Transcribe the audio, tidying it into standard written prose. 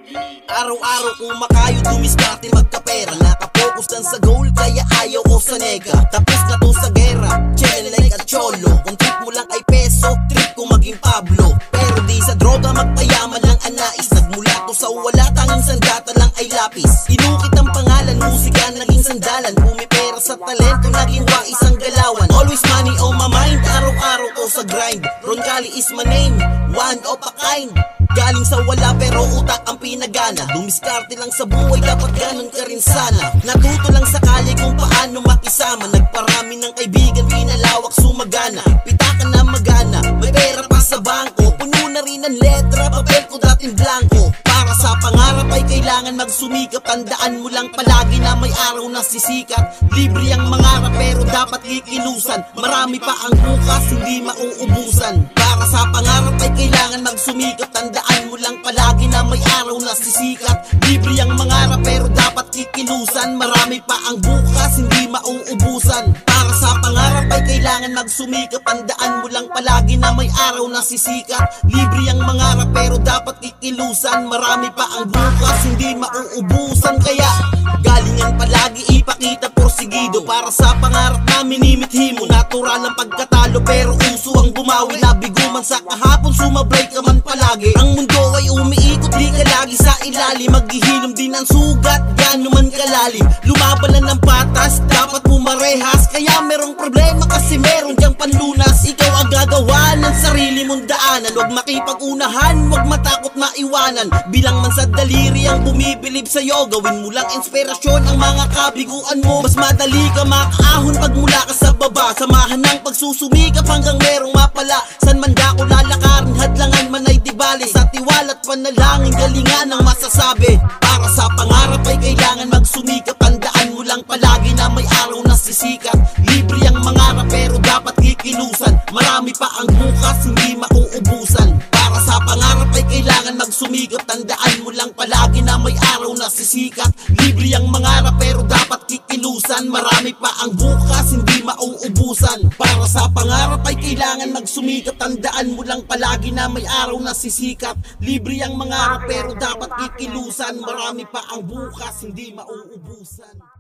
Araw-araw kumakayo, dumiskarte magkapera. Nakapokus lang sa goal, kaya ayaw ko sa nega. Tapos na to sa gera, chelelay at cholo. Kung trip mo lang ay peso, trip ko maging Pablo. Pero di sa droga magpayaman lang ang nais. Nagmula to sa wala, tanging sandata lang ay lapis. Inukit ang pangalan, musika naging sandalan. Pumipera sa talento, naging wais ang galawan. Always money on my mind, araw-araw ko sa grind. Ron Cali is my name, one of a kind. Galing sa wala pero utak ang pinagana. Dumiskarte lang sa buhay, dapat ganun ka rin sana. Natuto lang sa kalye kung paano makisama. Nagparami ng kaibigan, pinalawak sumagana. Pitakan na magana, may pera pa sa bangko. Puno na rin ang letra, papel ko dating blanco. Para sa pangarap ay kailangan magsumikap. Tandaan mo lang palagi na may araw na sisikat. Libre ang mangarap pero dapat kikilusan. Marami pa ang bukas, hindi mauubusan. Para sa pangarap ay kailangan magsumikap. Tandaan mo lang palagi na may araw na sisikat. Libre ang mangarap pero dapat kikilusan. Marami pa ang bukas, hindi mauubusan. Para sa pangarap ay kailangan magsumikap. Tandaan mo lang palagi na may araw na sisikat. Libre ang mangarap pero dapat kikilusan. Marami pa ang bukas, hindi mauubusan. Kaya galingan palagi, ipakita porsigido. Para sa pangarap namin imithi mo. Natural ang pagkatalo pero uso ang bumawi. Nabigo man sa kahapon, sumabay ka man palagi. Ang mundo ay umiikot, di ka lagi sa ilalim. Maghihilom din ang sugat, gaano man kalalim. Lumaban lang ng patas, dapat pumarehas. Kaya merong problema kasi meron diyang panlunas. Ikaw ang gagawa ng sarili mong daanan. Huwag makipag-unahan, huwag matakot maiwanan. Bilang man sa daliri ang bumibilib sa'yo. Gawin mo lang inspirasyon ang mga kabiguan mo. Mas madali ka makaahon pag mula ka sa baba. Samahan ng pagsusumikap hanggang merong mapala. San man dako lalakarin, hadlangan man ay dibali. Sa tiwala't panalangin, galingan ang masasabi. Para sa pangarap ay kailangan magsumikap. Tandaan mo lang palagi na may araw na sisikat. Libre ang mangarap pero dapat kikilusan. Marami pa ang bukas, hindi mauubusan. Para sa pangarap ay kailangan magsumikap. Tandaan mo lang palagi na may araw na sisikat. Libre ang mangarap pero dapat kikilusan. Marami pa ang bukas, hindi mauubusan. Para sa pangarap ay kailangan magsumikap. Tandaan mo lang palagi na may araw na sisikat. Libre ang mangarap pero dapat kikilusan. Marami pa ang bukas, hindi mauubusan.